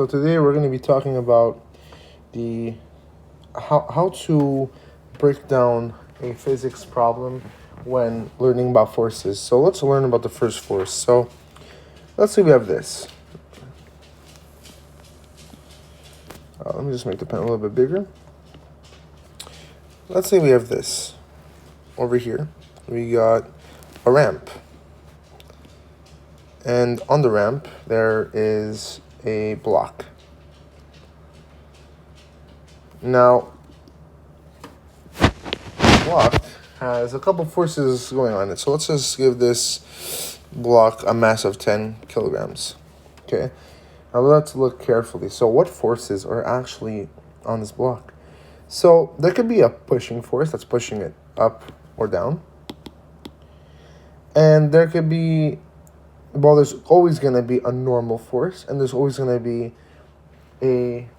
So today we're going to be talking about the how to break down a physics problem when learning about forces. So let's learn about the first force. So let's say we have this. Let me just make the pen a little bit bigger. Let's say we have this. Over here, we got a ramp. And on the ramp, there is a block. Now, the block has a couple forces going on it. So let's just give this block a mass of 10 kilograms. Okay. Now let's look carefully. So what forces are actually on this block? So there could be a pushing force that's pushing it up or down. And there could be, well, there's always going to be a normal force, and there's always going to be a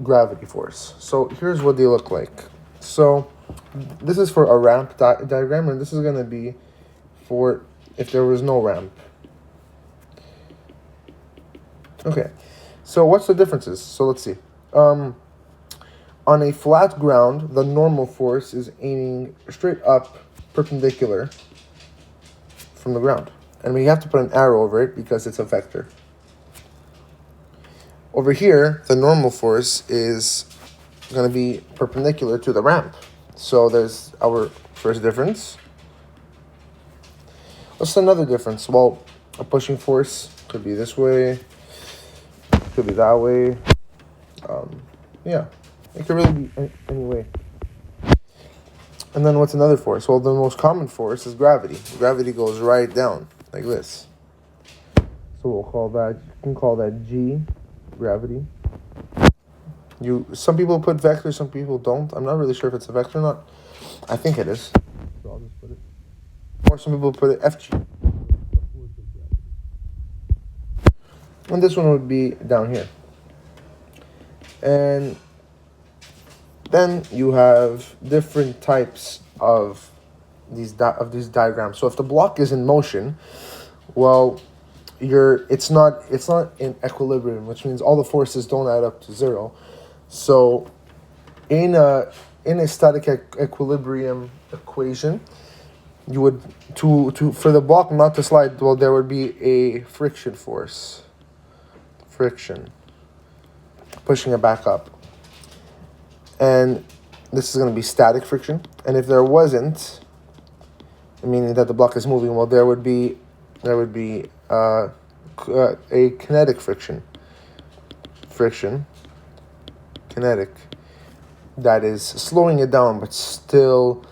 gravity force. So here's what they look like. So this is for a ramp diagram, and this is going to be for if there was no ramp. Okay, so what's the differences? So let's see. On a flat ground, the normal force is aiming straight up, perpendicular from the ground. And we have to put an arrow over it because it's a vector. Over here, the normal force is going to be perpendicular to the ramp. So there's our first difference. What's another difference? Well, a pushing force could be this way, could be that way. Yeah, it could really be any way. And then what's another force? Well, the most common force is gravity. Gravity goes right down, like this. So you can call that G, gravity. Some people put vector, some people don't. I'm not really sure if it's a vector or not. I think it is. So I'll just put it. Or some people put it FG. And this one would be down here. And then you have different types of these diagrams. So if the block is in motion, well, it's not in equilibrium, which means all the forces don't add up to zero. So in a static equilibrium equation, you would for the block not to slide, well, there would be a friction force. Friction. Pushing it back up. And this is going to be static friction. And if there wasn't, meaning that the block is moving, well, there would be a kinetic friction. Kinetic. That is slowing it down, but still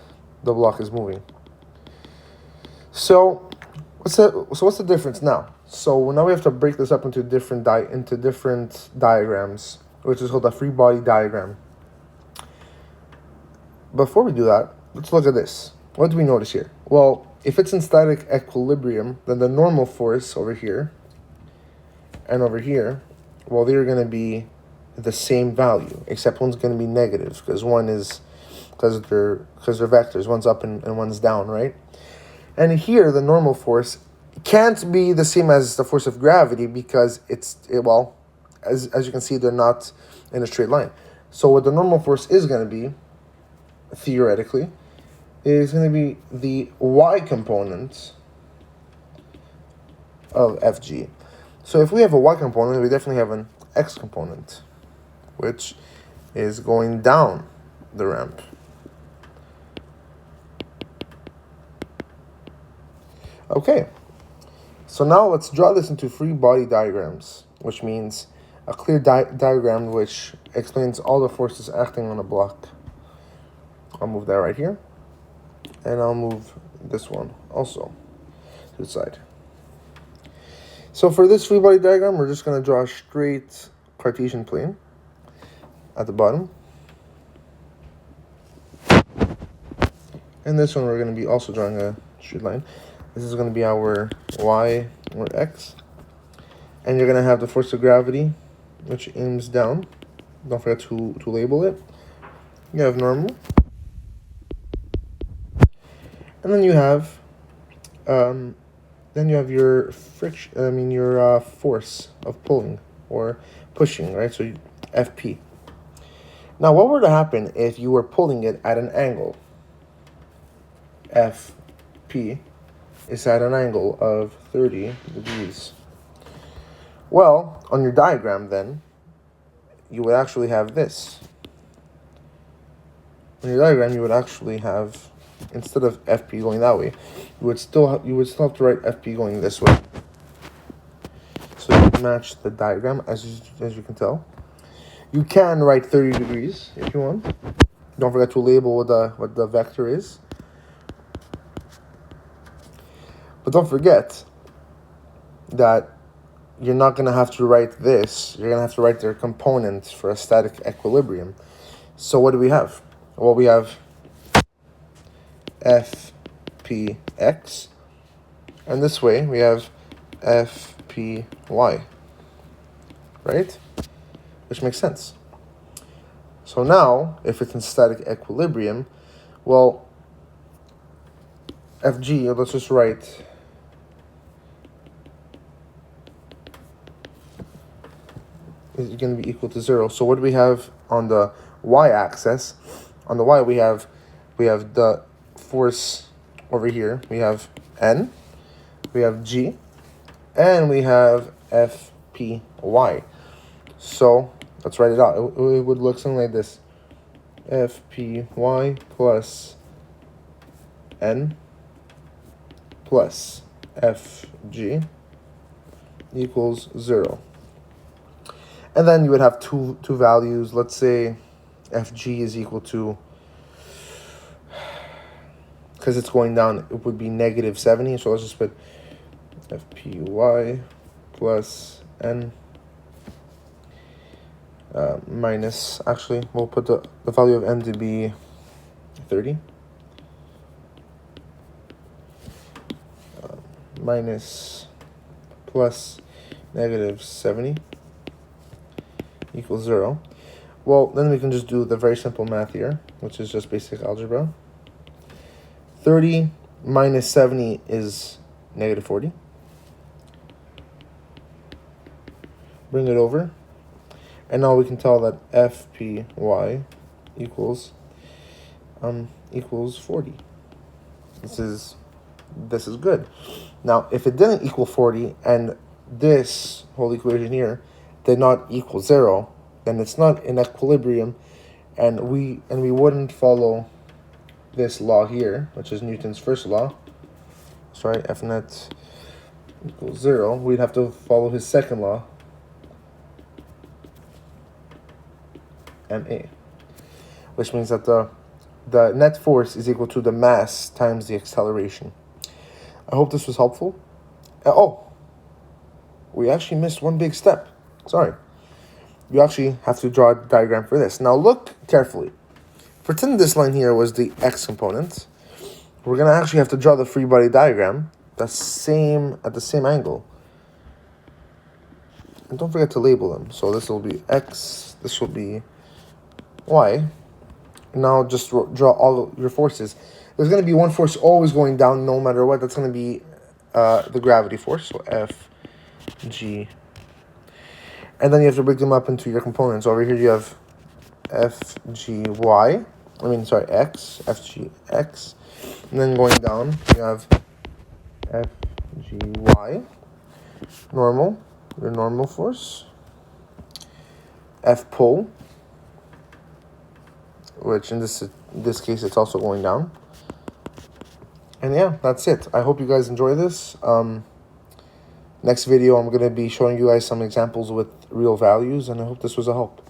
the block is moving. So what's the difference now? So now we have to break this up into different diagrams, which is called a free body diagram. Before we do that, let's look at this. What do we notice here? Well, if it's in static equilibrium, then the normal force over here and over here, well, they're going to be the same value, except one's going to be negative because they're vectors. One's up and one's down, right? And here, the normal force can't be the same as the force of gravity because as you can see, they're not in a straight line. So what the normal force is going to be, theoretically, is going to be the y component of Fg. So if we have a y component, we definitely have an x component, which is going down the ramp. Okay, so now let's draw this into free body diagrams, which means a clear diagram which explains all the forces acting on a block. I'll move that right here, and I'll move this one also to the side. So for this free body diagram, we're just going to draw a straight Cartesian plane at the bottom. And this one, we're going to be also drawing a straight line. This is going to be our y or x. And you're going to have the force of gravity, which aims down. Don't forget to label it. You have normal. And then you have then you have your friction, your force of pulling or pushing, right? So FP. Now, what were to happen if you were pulling it at an angle? FP is at an angle of 30 degrees. Well, on your diagram then, you would actually have this. On your diagram, you would actually have, instead of FP going that way, you would still have to write FP going this way. So you match the diagram as you can tell. You can write 30 degrees if you want. Don't forget to label what the vector is. But don't forget that you're not going to have to write this. You're going to have to write their components for a static equilibrium. So what do we have? Well, we have FPX. And this way we have FPY. Right? Which makes sense. So now, if it's in static equilibrium, well, FG, let's just write is going to be equal to 0. So what do we have on the y-axis? On the y, we have the force over here. We have N, we have G, and we have FPY. So let's write it out. It would look something like this: FPY plus N plus FG equals 0. And then you would have two values. Let's say FG is equal to, because it's going down, it would be negative 70. So let's just put FPY plus N minus, actually, we'll put the value of N to be 30. Minus plus negative 70 equals 0. Well, then we can just do the very simple math here, which is just basic algebra. 30 minus 70 is negative 40. Bring it over. And now we can tell that FPY equals 40. This is good. Now, if it didn't equal 40 and this whole equation here did not equal 0, then it's not in equilibrium, and we wouldn't follow this law here, which is Newton's first law. Sorry, F net equals 0. We'd have to follow his second law, MA, which means that the net force is equal to the mass times the acceleration. I hope this was helpful. We actually missed one big step. Sorry. You actually have to draw a diagram for this. Now look carefully. Pretend this line here was the x component. We're going to actually have to draw the free body diagram at the same angle. And don't forget to label them. So this will be x, this will be y. Now just draw all your forces. There's going to be one force always going down no matter what. That's going to be the gravity force, so F, G. And then you have to break them up into your components. Over here you have F, G, Y. X, F, G, X. And then going down, you have F, G, Y. Normal, your normal force. F pull, which in this case, it's also going down. And yeah, that's it. I hope you guys enjoy this. Next video, I'm going to be showing you guys some examples with real values, and I hope this was a help.